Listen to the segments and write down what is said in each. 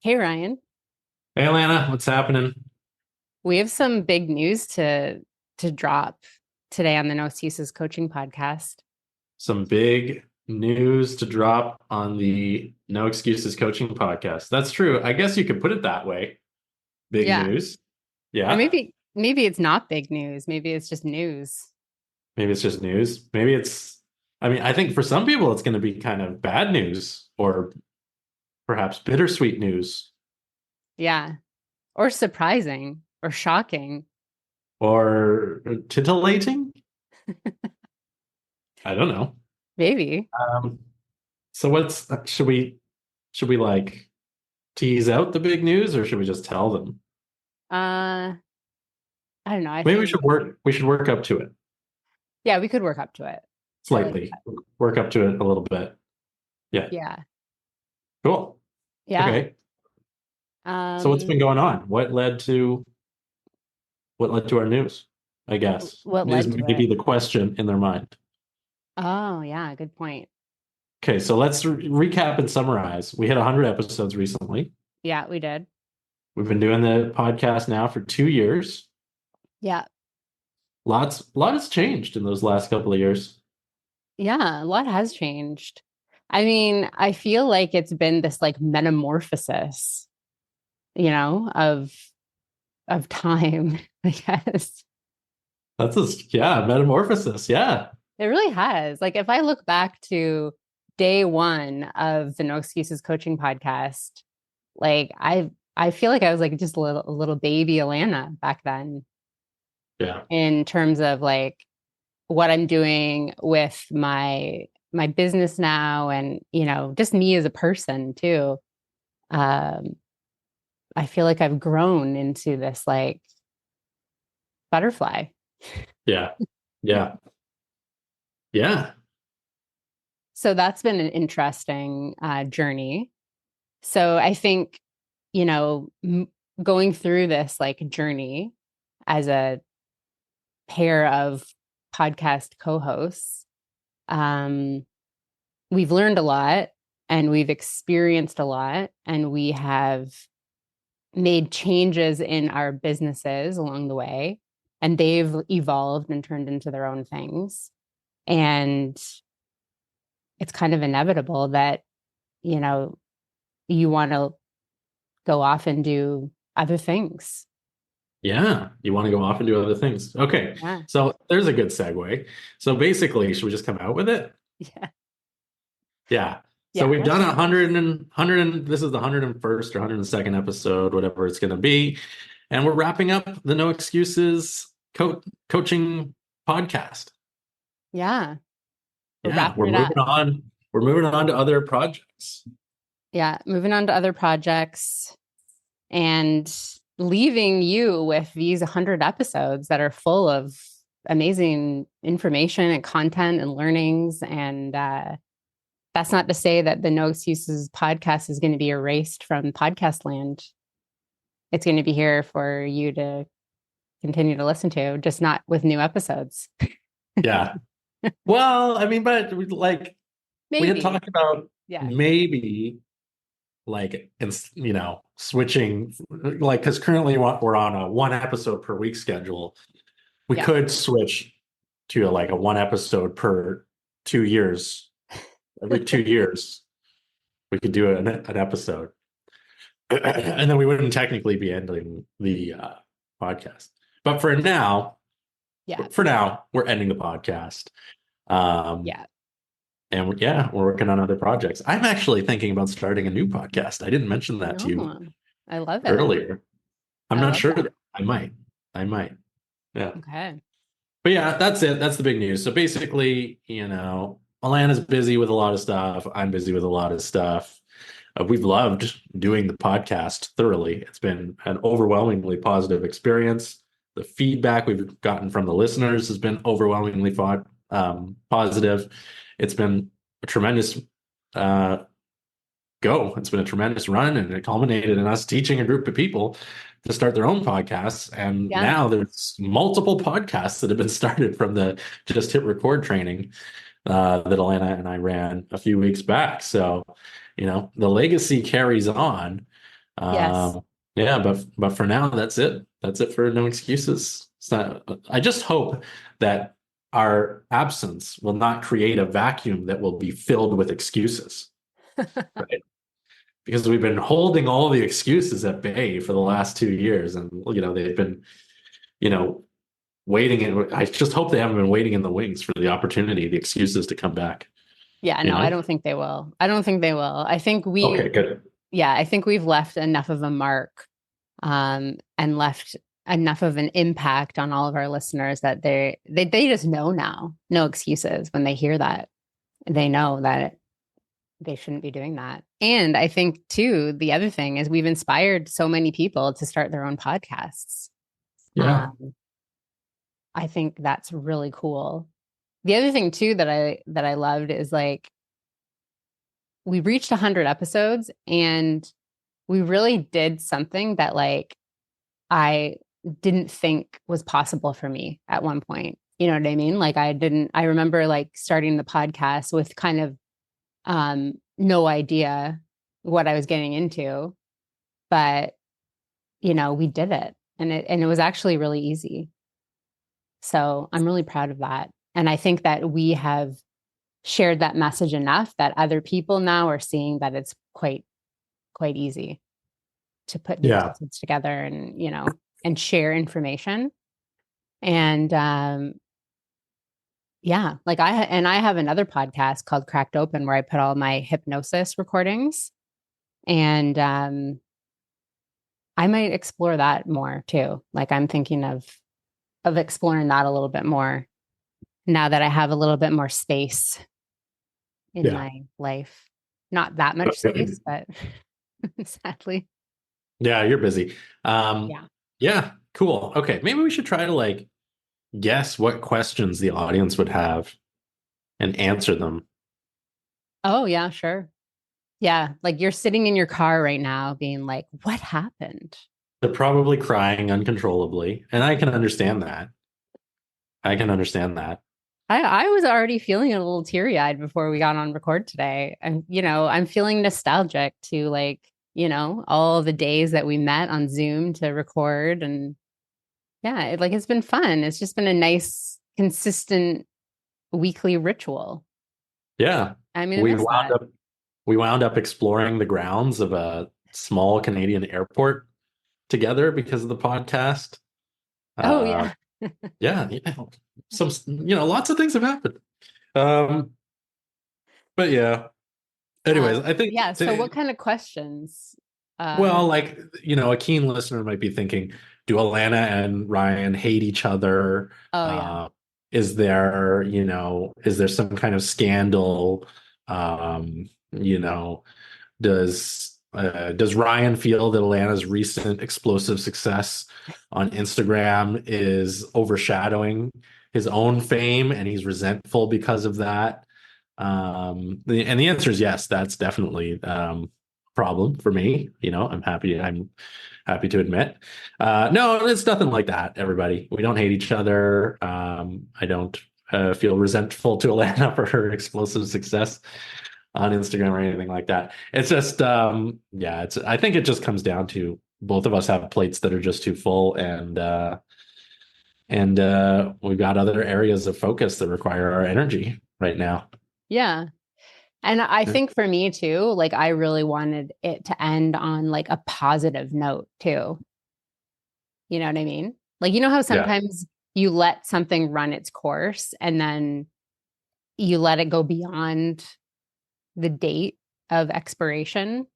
Hey Ryan, Hey, Alana, what's happening? we have some big news to drop today on the No Excuses Coaching Podcast. Some big news to drop on the No Excuses Coaching Podcast. That's true. I guess you could put it that way. Big Yeah. news. Or Yeah. maybe it's not big news. Maybe it's just news. Maybe it's just news. I think for some people it's going to be kind of bad news or perhaps bittersweet news Yeah. Or surprising or shocking. or titillating. I don't know. Maybe. Um, so should we like tease out the big news or should we just tell them? Uh I don't know. I Maybe think we should work up to it. yeah, we could work up to it. I like Slightly that. work up to it a little bit. Yeah, Yeah. cool. Yeah. Okay. So what's Um been going on? What led to our news? I guess what is led to maybe it? the question in their mind. Oh, yeah, good point. Okay, so let's recap and summarize. We hit 100 episodes recently. Yeah, we did. We've been doing the podcast now for 2 years. Yeah. A lot has changed in those last couple of years. Yeah, a lot has changed. I mean, I feel like it's been this like metamorphosis, of time, I guess. Yeah, metamorphosis. Yeah, It really has. Like if I look back to day one of the No Excuses Coaching Podcast, like I feel like I was like just a little baby Alana back then yeah, in terms of like what I'm doing with my business now and just me as a person too. Um, I feel like I've grown into this like butterfly. yeah, yeah, yeah, So that's been an interesting journey. So I think, you know, m- going through this like journey as a pair of podcast co-hosts, um, we've learned a lot and we've experienced a lot and we have made changes in our businesses along the way and they've evolved and turned into their own things. And it's kind of inevitable that, you know, you want to go off and do other things. yeah. You want to go off and do other things. Okay, Yeah. so there's a good segue. So basically, should we just come out with it? Yeah. Yeah. So Yeah. we've Let's done just, 100 and this is the 101st or 102nd episode, whatever it's going to be. And we're wrapping up the No Excuses coaching podcast. yeah. We're Yeah, wrapping it up. We're moving on to other projects. Yeah. Moving on to other projects and leaving you with these 100 episodes that are full of amazing information and content and learnings. And that's not to say that the No Excuses podcast is going to be erased from podcast land. It's going to be here for you to continue to listen to, just not with new episodes. Yeah. Well, I mean, but we had Maybe. talked about Yeah. maybe switching like because currently we're on a one episode per week schedule. We Yeah. could switch to like a one episode per 2 years. Every 2 years, we could do an episode, and then we wouldn't technically be ending the podcast. But Yeah. we're ending the podcast. Um, Yeah. and we're working on other projects. I'm actually thinking about starting a new podcast. I didn't mention that to you No, I love it. earlier. I'm I not love sure. that. I might. I might. Yeah. Okay. But yeah, that's it. That's the big news. So basically, Alana's busy with a lot of stuff. I'm busy with a lot of stuff. We've loved doing the podcast thoroughly. It's been an overwhelmingly positive experience. The feedback we've gotten from the listeners has been overwhelmingly positive. It's been a tremendous uh, go. It's been a tremendous run, and it culminated in us teaching a group of people to start their own podcasts. And Yeah. now there's multiple podcasts that have been started from the Just Hit Record training that Alana and I ran a few weeks back. So, the legacy carries on. Yes. Yeah, but for now, that's it. That's it for no excuses. It's not, I just hope that our absence will not create a vacuum that will be filled with excuses, right? Because we've been holding all the excuses at bay for the last 2 years, and they've been, you know, waiting. I just hope they haven't been waiting in the wings for the opportunity, the excuses to come back. Yeah, You no, I know? don't think they will. I don't think they will. I think Okay, good. yeah, I think we've left enough of a mark, and left enough of an impact on all of our listeners that they just know now. No excuses when they hear that. They know that they shouldn't be doing that. And I think too, the other thing is we've inspired so many people to start their own podcasts. Yeah, Um, I think that's really cool. The other thing too that I loved is like we reached 100 episodes and we really did something that like I didn't think was possible for me at one point. You know what I mean? Like I remember like starting the podcast with kind of no idea what I was getting into, but we did it and it was actually really easy. So I'm really proud of that. And I think that we have shared that message enough that other people now are seeing that it's quite easy to put the yeah. episodes together and and share information. And yeah, like I have another podcast called Cracked Open where I put all my hypnosis recordings, and I might explore that more too. Like I'm thinking of exploring that a little bit more now that I have a little bit more space in Yeah. my life. Not that much space, but sadly. Yeah, you're busy. Um, Yeah. yeah, cool. Okay, maybe we should try to like guess what questions the audience would have and answer them. Oh, yeah, sure. Yeah, like you're sitting in your car right now being like, "What happened?" They're probably crying uncontrollably, and I can understand that. I can understand that. I was already feeling a little teary-eyed before we got on record today. And I'm feeling nostalgic to like, all the days that we met on Zoom to record. And yeah, it's been fun. It's just been a nice, consistent weekly ritual. Yeah. I mean, I We miss wound that. up we wound up exploring the grounds of a small Canadian airport together because of the podcast. Oh Uh yeah. yeah, some lots of things have happened. Um, but yeah. Anyways, I think Yeah. So what kind of questions? well, like, a keen listener might be thinking, do Alana and Ryan hate each other? Oh yeah. Uh, is there some kind of scandal? Um, you know, does Ryan feel that Alana's recent explosive success on Instagram is overshadowing his own fame and he's resentful because of that? And the answer is yes, that's definitely problem for me. I'm happy to admit. No, it's nothing like that, everybody. We don't hate each other. I don't feel resentful to Alana for her explosive success on Instagram or anything like that. It's just yeah, I think it just comes down to both of us have plates that are just too full, and we've got other areas of focus that require our energy right now. Yeah. And I Yeah. think for me too, like I really wanted it to end on like a positive note too. You know what I mean? Like, you know how Yeah. sometimes you let something run its course and then you let it go beyond the date of expiration.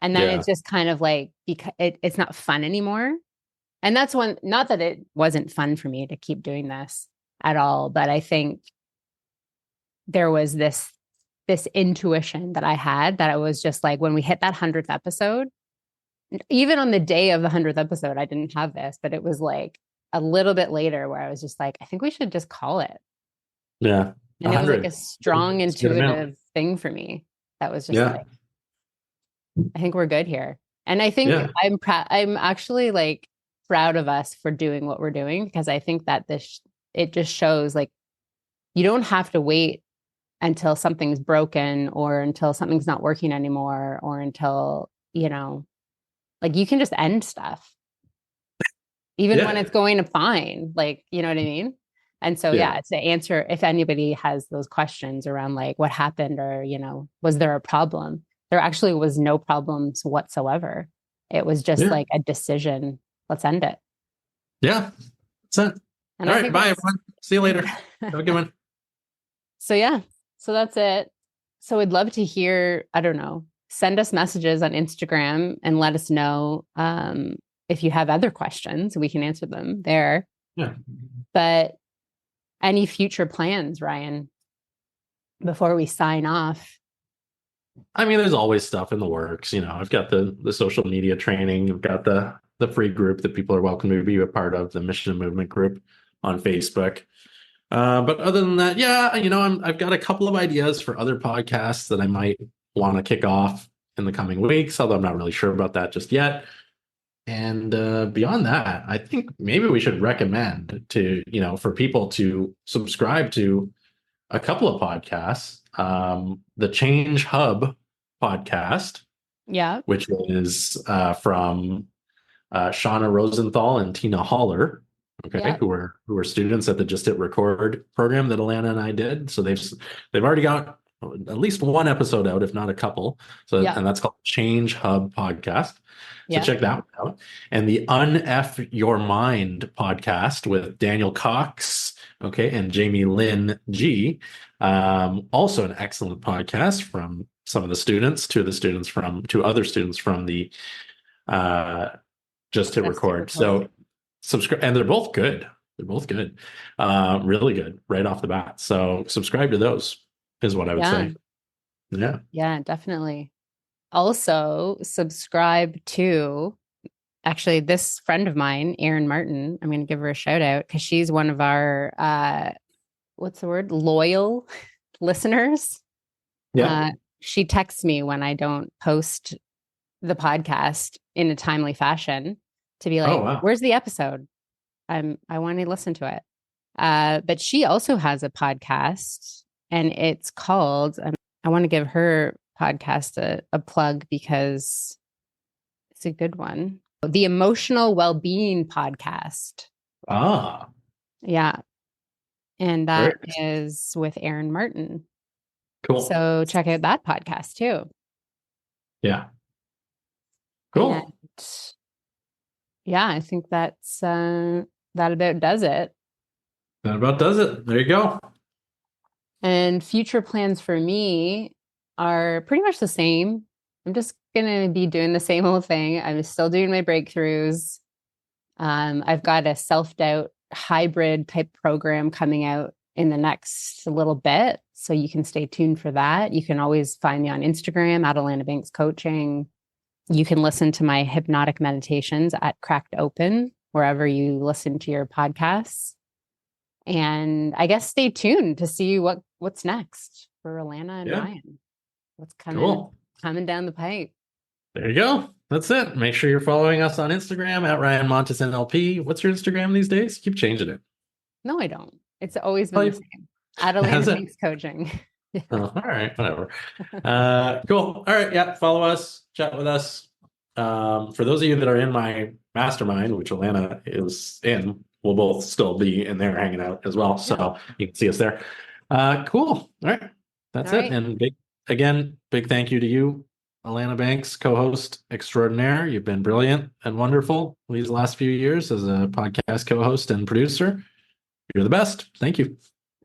And then Yeah. it's just kind of like, because it's not fun anymore. And that's one, not that it wasn't fun for me to keep doing this at all, but I think there was this intuition that I had that I was just like, when we hit that 100th episode, even on the day of the 100th episode, I didn't have this, but it was like a little bit later where I was just like, I think we should just call it. Yeah. And it was like a 100. strong, It's a good amount. intuitive thing for me that was just Yeah. like, I think we're good here. And I think Yeah. I'm proud. I'm actually like proud of us for doing what we're doing because I think that it just shows like you don't have to wait until something's broken or until something's not working anymore or until, Like you can just end stuff even when Yeah. it's going to fine. Like, you know what I mean? And so, Yeah. yeah, it's to answer if anybody has those questions around like what happened or, was there a problem? There actually was no problems whatsoever. It was just Yeah. like a decision. Let's end it. Yeah. That's it. And All I right. think Bye, that's everyone. See you later. Have a good one. so, yeah. So that's it. So I'd love to hear, I don't know, send us messages on Instagram and let us know if you have other questions. We can answer them there. Yeah. But any future plans, Ryan, before we sign off? I mean, there's always stuff in the works. I've got the social media training. I've got the free group that people are welcome to be a part of, the Mission and Movement group on Facebook. But other than that, yeah, I've got a couple of ideas for other podcasts that I might want to kick off in the coming weeks, although I'm not really sure about that just yet. And beyond that, I think maybe we should recommend for people to subscribe to a couple of podcasts. The Change Hub podcast, Yeah. which is from Shauna Rosenthal and Tina Holler, okay, Yeah. who are students at the Just Hit Record program that Alana and I did. So they've already got at least one episode out, if not a couple. So Yeah. and that's called Change Hub Podcast. So Yeah. check that one out. And the Unf Your Mind podcast with Daniel Cox, okay, and Jamie Lynn G. Also an excellent podcast from some of the students, two other students from the uh, Just Hit Just hit Record. record. So subscribe, and they're both good. They're both good, really good right off the bat. So subscribe to those is what I would Yeah. say. Yeah. Yeah, definitely. Also, subscribe to actually this friend of mine, Erin Martin. I'm going to give her a shout out because she's one of our what's the word? Loyal listeners. Yeah. She texts me when I don't post the podcast in a timely fashion to be Oh like, wow. "Where's the episode? I want to listen to it." But she also has a podcast, and it's called. I want to give her podcast a plug because it's a good one. The Emotional Wellbeing Podcast. Ah, Yeah, and very that is with Erin Martin. cool. So check out that podcast too. Yeah. And Cool. yeah, I think that about does it. That about does it. There you go. And future plans for me are pretty much the same. I'm just gonna be doing the same old thing. I'm still doing my breakthroughs. I've got a self-doubt hybrid type program coming out in the next little bit. So you can stay tuned for that. You can always find me on Instagram at Alana Banks Coaching. You can listen to my hypnotic meditations at Cracked Open, wherever you listen to your podcasts. And I guess stay tuned to see what's next for Alana and Yeah. Ryan. What's Cool. coming down the pipe. There you go. That's it. Make sure you're following us on Instagram at Ryan Montes NLP. What's your Instagram these days? Keep changing it. No, I don't. It's always Oh, been the same. At has Alana it? Banks Coaching. Oh, all right, whatever. Cool. All right, yeah. Follow us, chat with us. For those of you that are in my mastermind, which Alana is in, we'll both still be in there hanging out as well. Yeah. So you can see us there. Cool. All right. That's All it. right. And big thank you to you, Alana Banks, co-host extraordinaire. You've been brilliant and wonderful these last few years as a podcast co-host and producer. You're the best. Thank you.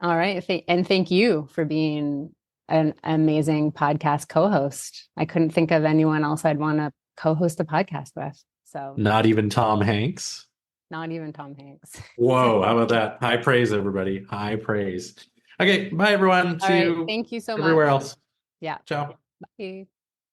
All right. And thank you for being an amazing podcast co-host. I couldn't think of anyone else I'd want to co-host a podcast with. So Not even Tom Hanks. not even Tom Hanks. Whoa, how about that? High praise, everybody. High praise. Okay, bye everyone. All See right. you Thank you so everywhere much. else. Yeah. Ciao. Bye.